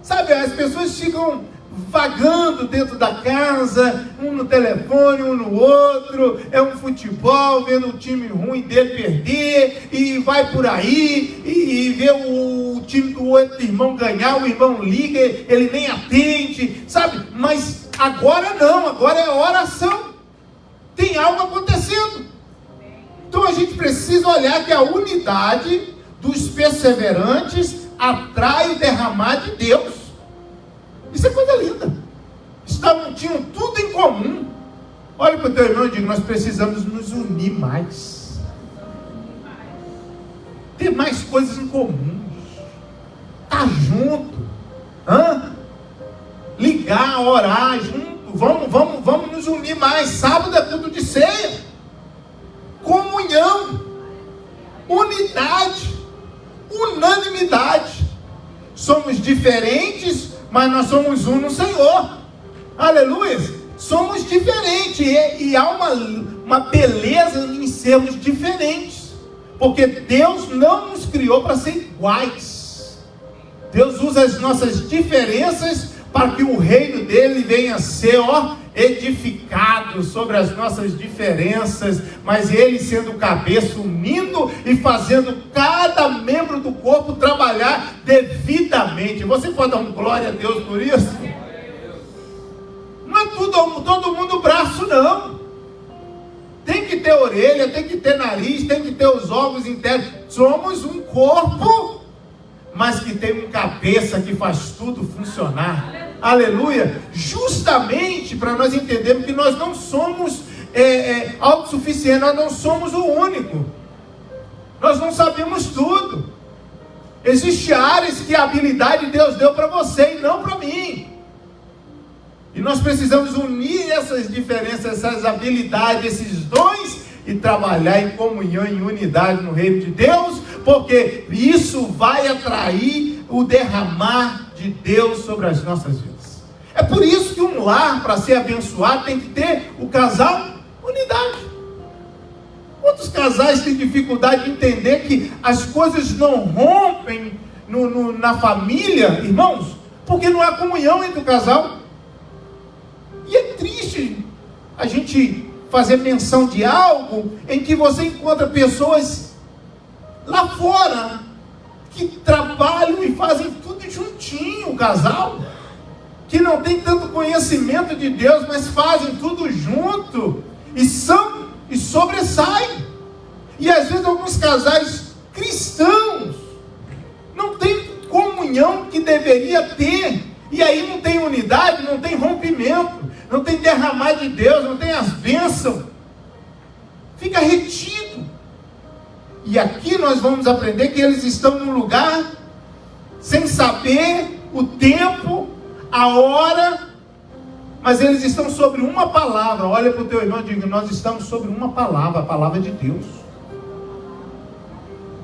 Sabe, as pessoas ficam vagando dentro da casa, um no telefone, um no outro, é um futebol, vendo o time ruim dele perder, e vai por aí, e vê o time do outro irmão ganhar, o irmão liga, ele nem atende, sabe? Mas agora não, agora é oração, tem algo acontecendo. Então a gente precisa olhar que a unidade dos perseverantes atrai o derramar de Deus. Isso é coisa linda. Tinham tudo em comum. Olha para o teu irmão e diga: nós precisamos nos unir mais. Ter mais coisas em comum. Estar junto. Ligar, orar junto. Vamos nos unir mais. Sábado é culto de ceia. Comunhão. Unidade. Unanimidade. Somos diferentes, mas nós somos um no Senhor. Aleluia. Somos diferentes. E há uma beleza em sermos diferentes. Porque Deus não nos criou para ser iguais. Deus usa as nossas diferenças para que o reino dele venha a ser edificado sobre as nossas diferenças, mas ele sendo o cabeça, unindo e fazendo cada membro do corpo trabalhar devidamente. Você pode dar glória a Deus por isso? Não é todo mundo braço, não. Tem que ter orelha, tem que ter nariz, tem que ter os órgãos internos. Somos um corpo, mas que tem um cabeça que faz tudo funcionar. Aleluia. Justamente para nós entendermos que nós não somos autossuficientes, nós não somos o único. Nós não sabemos tudo. Existem áreas que a habilidade Deus deu para você e não para mim. E nós precisamos unir essas diferenças, essas habilidades, esses dons e trabalhar em comunhão, em unidade no reino de Deus, porque isso vai atrair o derramar de Deus sobre as nossas vidas. É por isso que um lar, para ser abençoado, tem que ter o casal unidade. Quantos casais têm dificuldade de entender que as coisas não rompem na família, irmãos, porque não há comunhão entre o casal? E é triste a gente fazer menção de algo em que você encontra pessoas lá fora que trabalham e fazem tudo juntinho, o casal, que não tem tanto conhecimento de Deus, mas fazem tudo junto e sobressaem. E às vezes alguns casais cristãos não têm comunhão que deveria ter, e aí não tem unidade, não tem rompimento, não tem derramar de Deus, não tem as bênçãos, fica retido. E aqui nós vamos aprender que eles estão num lugar sem saber o tempo, a hora, mas eles estão sobre uma palavra. Olha para o teu irmão e diga: nós estamos sobre uma palavra, a palavra de Deus.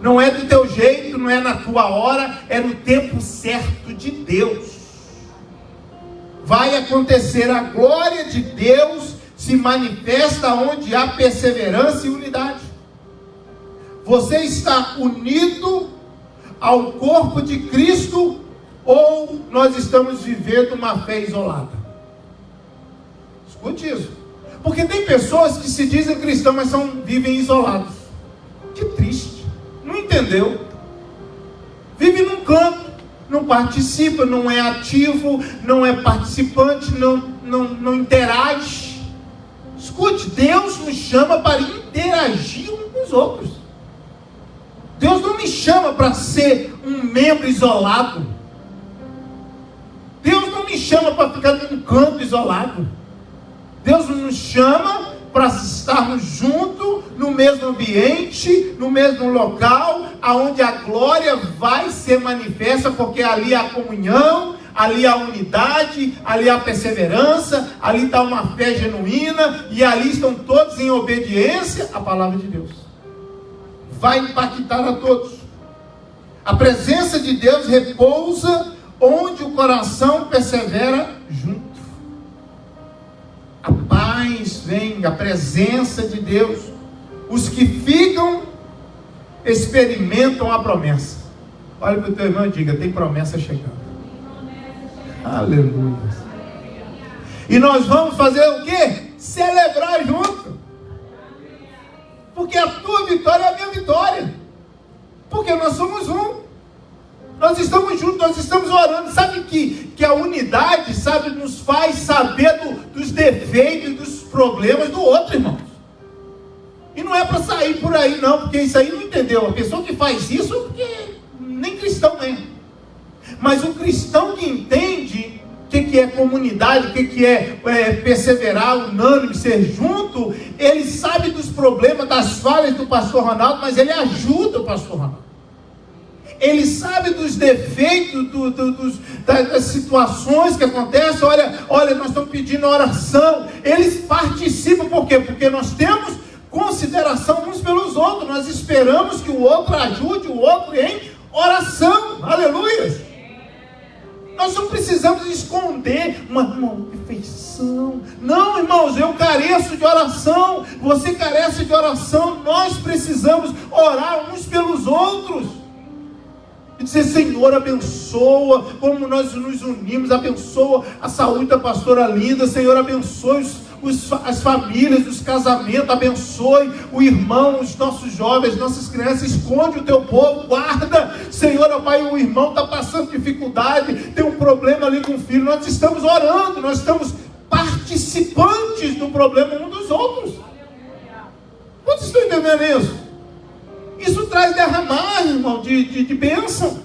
Não é do teu jeito, não é na tua hora, é no tempo certo de Deus. Vai acontecer, a glória de Deus se manifesta onde há perseverança e unidade. Você está unido ao corpo de Cristo, ou nós estamos vivendo uma fé isolada? Escute isso. Porque tem pessoas que se dizem cristãos, mas vivem isolados. Que triste. Não entendeu? Vive num canto, não participa, não é ativo, não é participante, não interage. Escute, Deus nos chama para interagir uns com os outros. Deus não me chama para ser um membro isolado. Deus não me chama para ficar num canto isolado. Deus nos chama para estarmos juntos, no mesmo ambiente, no mesmo local, aonde a glória vai ser manifesta, porque ali há comunhão, ali há unidade, ali há perseverança, ali está uma fé genuína, e ali estão todos em obediência à palavra de Deus. Vai impactar a todos. A presença de Deus repousa onde o coração persevera junto. A paz vem, a presença de Deus. Os que ficam experimentam a promessa. Olha para o teu irmão e diga: tem promessa chegando. Aleluia. E nós vamos fazer o quê? Celebrar junto. Porque a tua vitória é a minha vitória. Porque nós somos um. Nós estamos juntos, nós estamos orando. Sabe que a unidade, sabe, nos faz saber dos defeitos, dos problemas do outro, irmãos. E não é para sair por aí não, porque isso aí não entendeu. A pessoa que faz isso, porque nem cristão é. Mas o cristão que entende o que é comunidade, o que é perseverar, unânime, ser junto, ele sabe dos problemas, das falhas do pastor Ronaldo, mas ele ajuda o pastor Ronaldo. Ele sabe dos defeitos, das situações que acontecem. Olha, nós estamos pedindo oração. Eles participam, por quê? Porque nós temos consideração uns pelos outros. Nós esperamos que o outro ajude o outro em oração. Aleluia! Nós não precisamos esconder uma perfeição. Não, irmãos, eu careço de oração. Você carece de oração. Nós precisamos orar uns pelos outros. E dizer, Senhor, abençoa, como nós nos unimos, abençoa a saúde da pastora Linda, Senhor, abençoe as famílias, os casamentos, abençoe o irmão, os nossos jovens, nossas crianças, esconde o teu povo, guarda, Senhor, ó Pai, o irmão está passando dificuldade, tem um problema ali com o filho, nós estamos orando, nós estamos participantes do problema um dos outros. Quantos estão entendendo isso? Isso traz derramar, irmão, de bênção.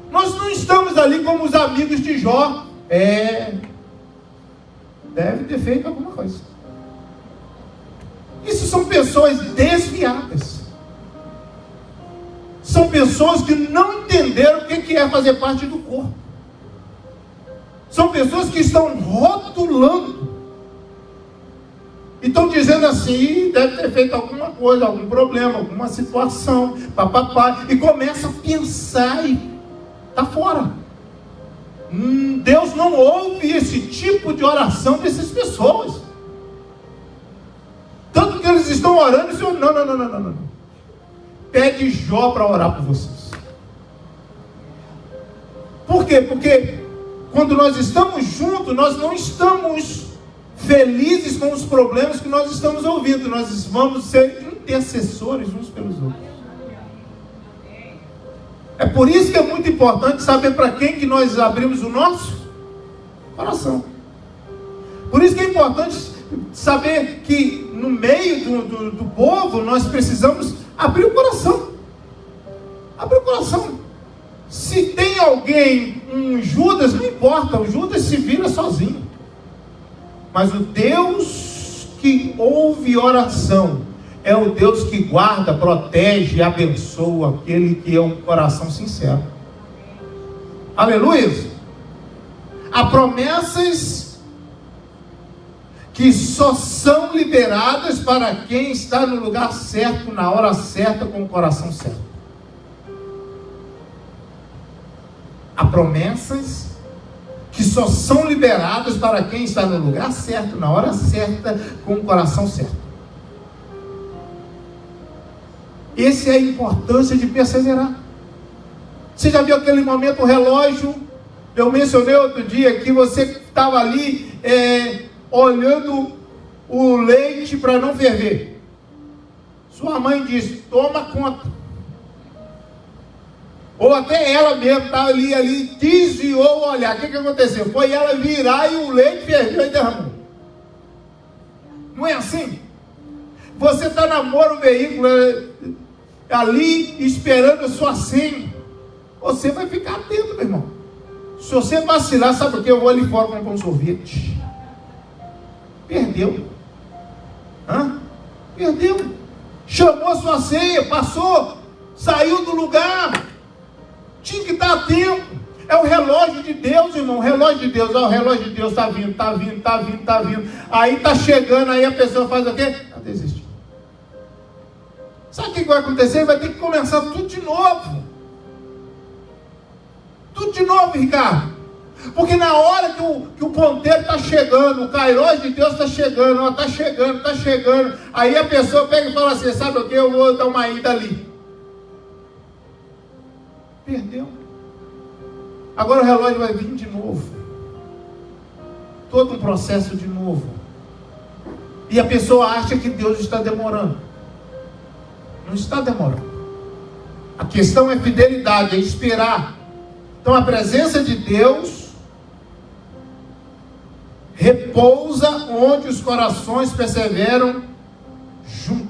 Nós não estamos ali como os amigos de Jó. Deve ter feito alguma coisa. Isso são pessoas desviadas. São pessoas que não entenderam o que é fazer parte do corpo. São pessoas que estão rotulando. E estão dizendo assim, deve ter feito alguma coisa, algum problema, alguma situação, papapá, e começa a pensar e está fora. Deus não ouve esse tipo de oração dessas pessoas. Tanto que eles estão orando e dizem, não. Pede Jó para orar por vocês. Por quê? Porque quando nós estamos juntos, nós não estamos felizes com os problemas que nós estamos ouvindo. Nós vamos ser intercessores uns pelos outros. É por isso que é muito importante saber para quem que nós abrimos o nosso coração. Por isso que é importante saber que no meio do povo nós precisamos abrir o coração. Abrir o coração. Se tem alguém, um Judas, não importa, o Judas se vira sozinho. Mas o Deus que ouve oração é o Deus que guarda, protege e abençoa aquele que é um coração sincero. Aleluia! Há promessas que só são liberadas para quem está no lugar certo, na hora certa, com o coração certo. Há promessas que só são liberadas para quem está no lugar certo, na hora certa, com o coração certo. Essa é a importância de perseverar. Você já viu aquele momento, o relógio? Eu mencionei outro dia que você estava ali olhando o leite para não ferver. Sua mãe disse, toma conta. Ou até ela mesmo estava ali, desviou o olhar. O que aconteceu? Foi ela virar e o leite ferveu e derramou. Não é assim? Você está namorando o veículo ali esperando a sua senha. Você vai ficar atento, meu irmão. Se você vacilar, sabe o que? Eu vou ali fora comprar um sorvete. Perdeu. Perdeu. Chamou a sua senha, passou, saiu do lugar. Tinha que estar atento. É o relógio de Deus, irmão. O relógio de Deus. O relógio de Deus está vindo. Aí está chegando, aí a pessoa faz o quê? Está desistindo. Sabe o que vai acontecer? Vai ter que começar tudo de novo. Tudo de novo, Ricardo. Porque na hora que o ponteiro está chegando, o kairós de Deus está chegando, está chegando. Aí a pessoa pega e fala assim, sabe o que? Eu vou dar uma ida ali. Perdeu. Agora o relógio vai vir de novo. todo um processo de novo. E a pessoa acha que Deus está demorando. Não está demorando. A questão é fidelidade, é esperar. Então a presença de Deus repousa onde os corações perseveram juntos.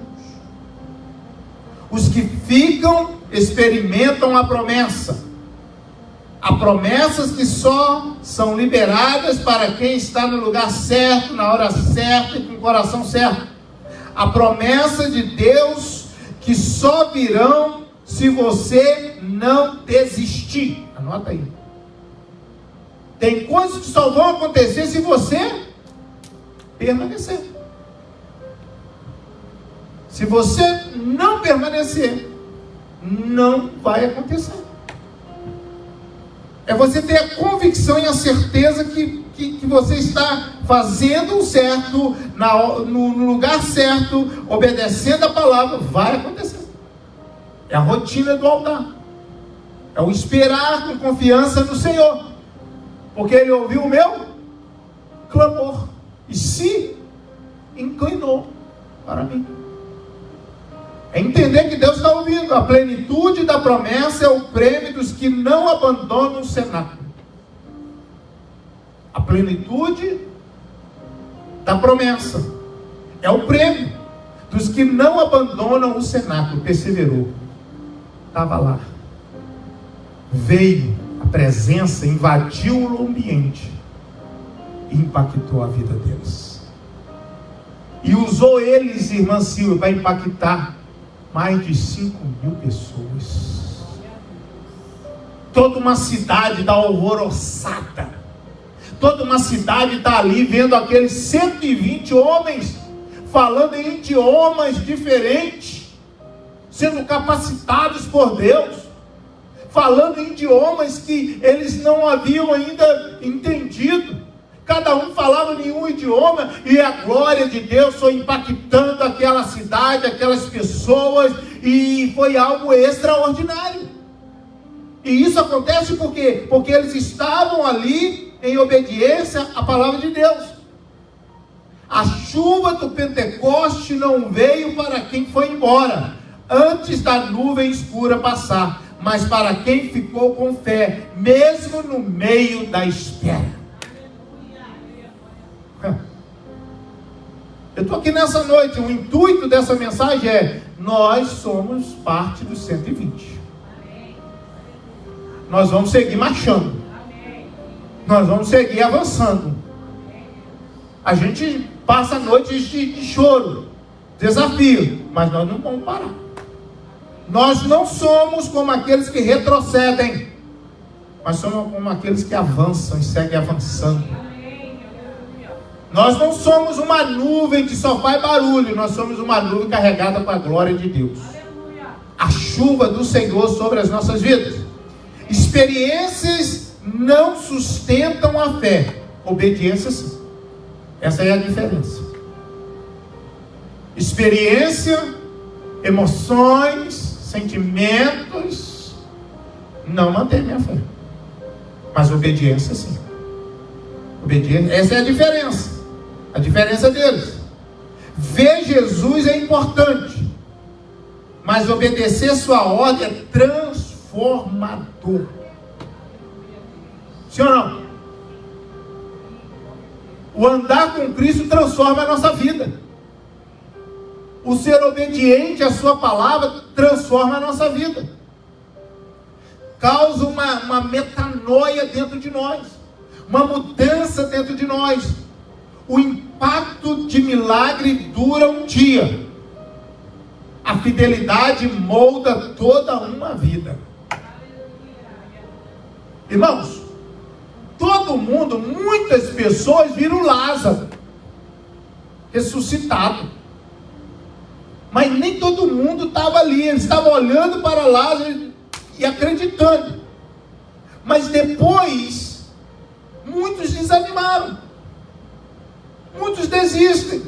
Os que ficam experimentam a promessa. Há promessas que só são liberadas para quem está no lugar certo, na hora certa e com o coração certo. A promessa de Deus que só virão se você não desistir. Anota aí. Tem coisas que só vão acontecer se você permanecer. Se você não permanecer, não vai acontecer. É você ter a convicção e a certeza que você está fazendo o certo, no lugar certo, obedecendo a palavra, vai acontecer. É a rotina do altar. É o esperar com confiança no Senhor. Porque Ele ouviu o meu clamor e se inclinou para mim. É entender que Deus está ouvindo. A plenitude da promessa é o prêmio dos que não abandonam o cenáculo. A plenitude da promessa é o prêmio dos que não abandonam o cenáculo. Perseverou. Estava lá. Veio a presença, invadiu o ambiente e impactou a vida deles. E usou eles, irmã Silvia, para impactar mais de 5.000 pessoas. Toda uma cidade está alvoroçada. Toda uma cidade está ali vendo aqueles 120 homens falando em idiomas diferentes, sendo capacitados por Deus, falando em idiomas que eles não haviam ainda entendido. Cada um falava em um idioma e a glória de Deus foi impactando aquela cidade, aquelas pessoas, e foi algo extraordinário. E isso acontece por quê? Porque eles estavam ali em obediência à palavra de Deus. A chuva do Pentecoste não veio para quem foi embora, antes da nuvem escura passar, mas para quem ficou com fé, mesmo no meio da espera. Eu estou aqui nessa noite, o intuito dessa mensagem é: nós somos parte dos 120. Nós vamos seguir marchando. Nós vamos seguir avançando. A gente passa noites de choro, desafio, mas nós não vamos parar. Nós não somos como aqueles que retrocedem, mas somos como aqueles que avançam e seguem avançando. Nós não somos uma nuvem que só faz barulho, nós somos uma nuvem carregada com a glória de Deus. A chuva do Senhor sobre as nossas vidas. Experiências não sustentam a fé, obediência sim. Essa é a diferença. Experiência, emoções, sentimentos não mantém minha fé, mas obediência sim. Obediência, essa é a diferença. A diferença deles. Ver Jesus é importante, mas obedecer sua ordem é transformador. Sim ou não? O andar com Cristo transforma a nossa vida. O ser obediente à sua palavra transforma a nossa vida. Causa uma metanoia dentro de nós. Uma mudança dentro de nós. O impacto de milagre dura um dia. A fidelidade molda toda uma vida. Irmãos, todo mundo, muitas pessoas viram Lázaro ressuscitado. Mas nem todo mundo estava ali. Eles estavam olhando para Lázaro e acreditando. Mas depois, muitos desanimaram. Muitos desistem.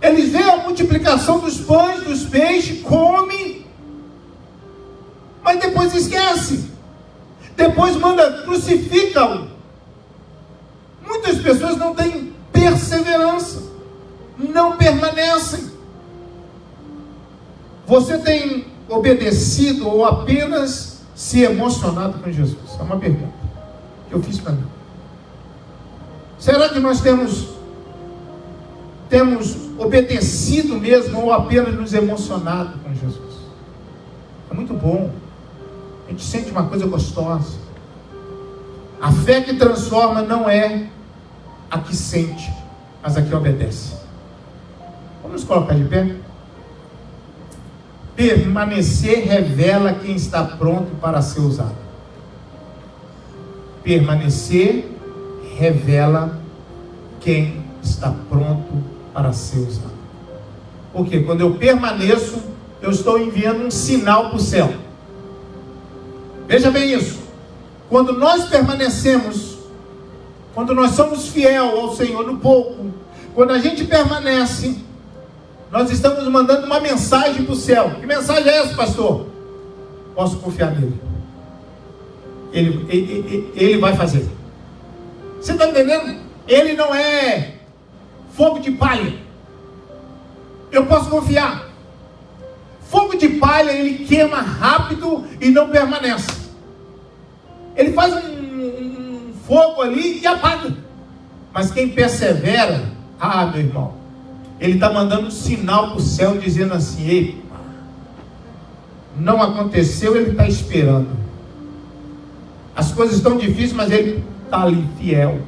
Eles veem a multiplicação dos pães, dos peixes, comem, mas depois esquece. Depois manda, crucifica-o. Muitas Muitas pessoas não têm perseverança, não permanecem. Você tem obedecido ou apenas se emocionado com Jesus? É uma pergunta que eu fiz para mim. Será que nós temos obedecido mesmo ou apenas nos emocionado com Jesus? É muito bom. A gente sente uma coisa gostosa. A fé que transforma não é a que sente, mas a que obedece. Vamos nos colocar de pé? Permanecer revela quem está pronto para ser usado. Permanecer revela quem está pronto para ser usado. Porque quando eu permaneço, eu estou enviando um sinal para o céu. Veja bem isso. Quando nós permanecemos, quando nós somos fiel ao Senhor no pouco, quando a gente permanece, nós estamos mandando uma mensagem para o céu. Que mensagem é essa, pastor? Posso confiar nele. Ele vai fazer. Você está entendendo? Ele não é fogo de palha. Eu posso confiar. Fogo de palha, ele queima rápido e não permanece. Ele faz um fogo ali e apaga. Mas quem persevera, meu irmão, ele está mandando um sinal para o céu dizendo assim: ei, não aconteceu, ele está esperando. As coisas estão difíceis, mas ele está ali fiel.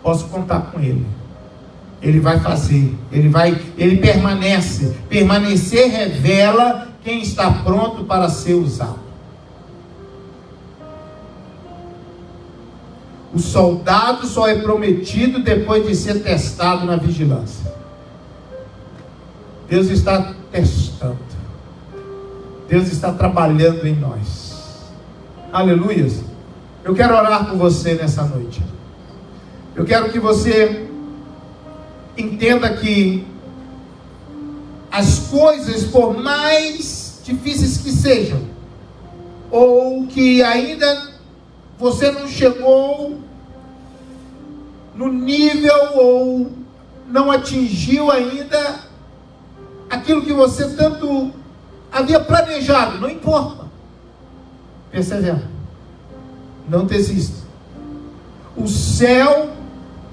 Posso contar com ele. Ele vai fazer, ele permanece. Permanecer revela quem está pronto para ser usado. O soldado só é prometido depois de ser testado na vigilância. Deus está testando. Deus está trabalhando em nós. Aleluias. Eu quero orar por você nessa noite. Eu quero que você entenda que as coisas, por mais difíceis que sejam, ou que ainda você não chegou no nível ou não atingiu ainda aquilo que você tanto havia planejado, não importa. Persevera. Não desista. O céu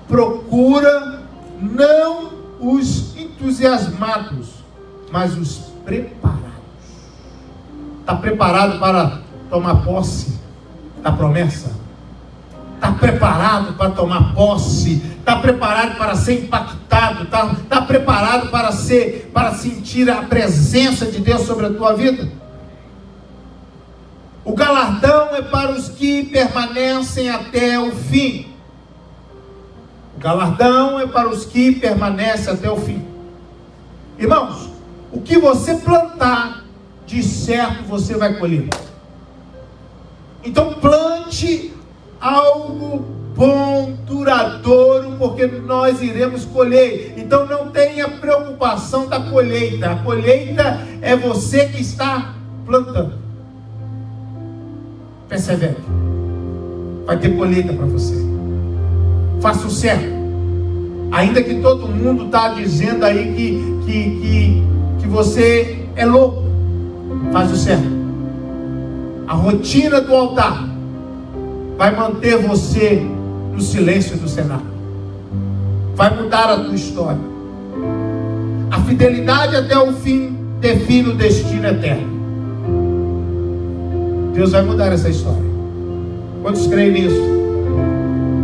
procura não os entusiasmados, mas os preparados. Está preparado para tomar posse da promessa? Está preparado para tomar posse? Está preparado para ser impactado? Está preparado para sentir a presença de Deus sobre a tua vida? O galardão é para os que permanecem até o fim. O galardão é para os que permanecem até o fim. Irmãos, o que você plantar, de certo você vai colher. Então plante algo bom, duradouro, porque nós iremos colher. Então não tenha preocupação da colheita. A colheita é você que está plantando. Persevere. Vai ter colheita para você. Faça o certo. Ainda que todo mundo está dizendo aí que você é louco, faz o certo. A rotina do altar vai manter você no silêncio do cenário. Vai mudar a tua história. A fidelidade até o fim define o destino eterno. Deus vai mudar essa história. Quantos creem nisso?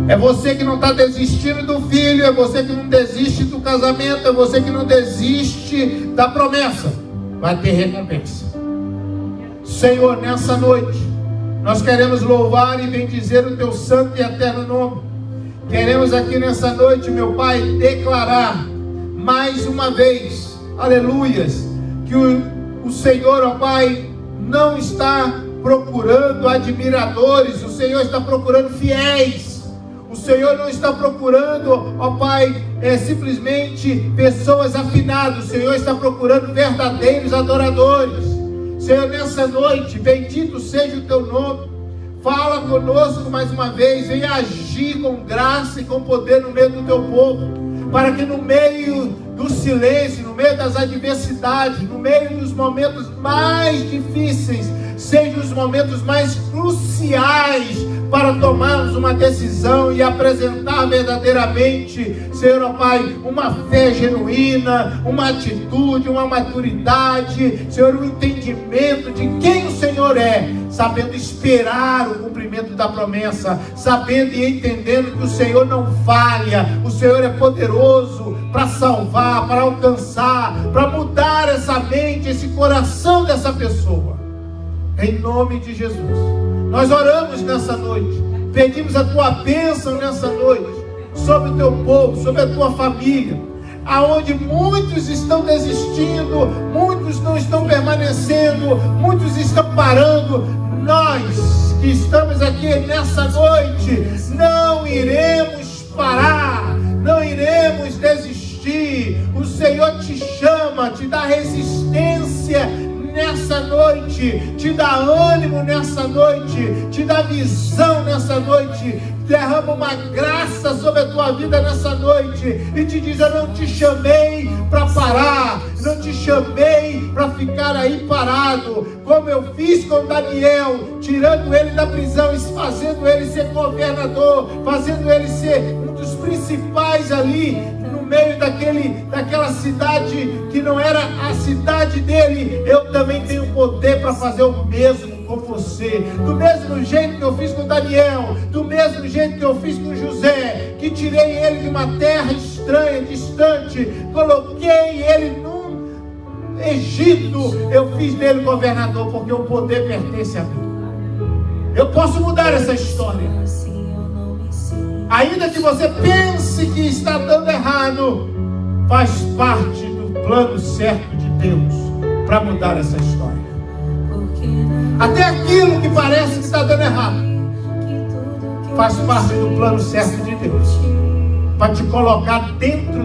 É você que não está desistindo do filho, é você que não desiste do casamento, é você que não desiste da promessa. Vai ter recompensa. Senhor, nessa noite, nós queremos louvar e bendizer o teu santo e eterno nome. Queremos aqui nessa noite, meu Pai, declarar mais uma vez, aleluias, que o Senhor, ó Pai, não está procurando admiradores, o Senhor está procurando fiéis. O Senhor não está procurando, ó Pai, simplesmente pessoas afinadas. O Senhor está procurando verdadeiros adoradores. Senhor, nessa noite, bendito seja o teu nome. Fala conosco mais uma vez, vem agir com graça e com poder no meio do teu povo, para que no meio do silêncio, no meio das adversidades, no meio dos momentos mais difíceis, sejam os momentos mais cruciais para tomarmos uma decisão e apresentar verdadeiramente, Senhor, ó Pai, uma fé genuína, uma atitude, uma maturidade, Senhor, um entendimento de quem o Senhor é, sabendo esperar o cumprimento da promessa, sabendo e entendendo que o Senhor não falha, o Senhor é poderoso para salvar, para alcançar, para mudar essa mente, esse coração dessa pessoa. Em nome de Jesus, nós oramos nessa noite, pedimos a tua bênção nessa noite, sobre o teu povo, sobre a tua família, aonde muitos estão desistindo, muitos não estão permanecendo, muitos estão parando. Nós que estamos aqui nessa noite, não iremos parar, não iremos desistir. O Senhor te chama, te dá resistência nessa noite, te dá ânimo nessa noite, te dá visão nessa noite, derrama uma graça sobre a tua vida nessa noite e te diz: eu não te chamei para parar, não te chamei para ficar aí parado, como eu fiz com Daniel, tirando ele da prisão e fazendo ele ser governador, fazendo ele ser um dos principais ali no meio daquela cidade que não era a cidade dele. Eu também tenho poder para fazer o mesmo com você, do mesmo jeito que eu fiz com Daniel, do mesmo jeito que eu fiz com José, que tirei ele de uma terra estranha, distante, coloquei ele no Egito, eu fiz dele governador, porque o poder pertence a mim. Eu posso mudar essa história. Ainda que você pense que está dando errado, faz parte do plano certo de Deus para mudar essa história. Até aquilo que parece que está dando errado faz parte do plano certo de Deus para te colocar dentro da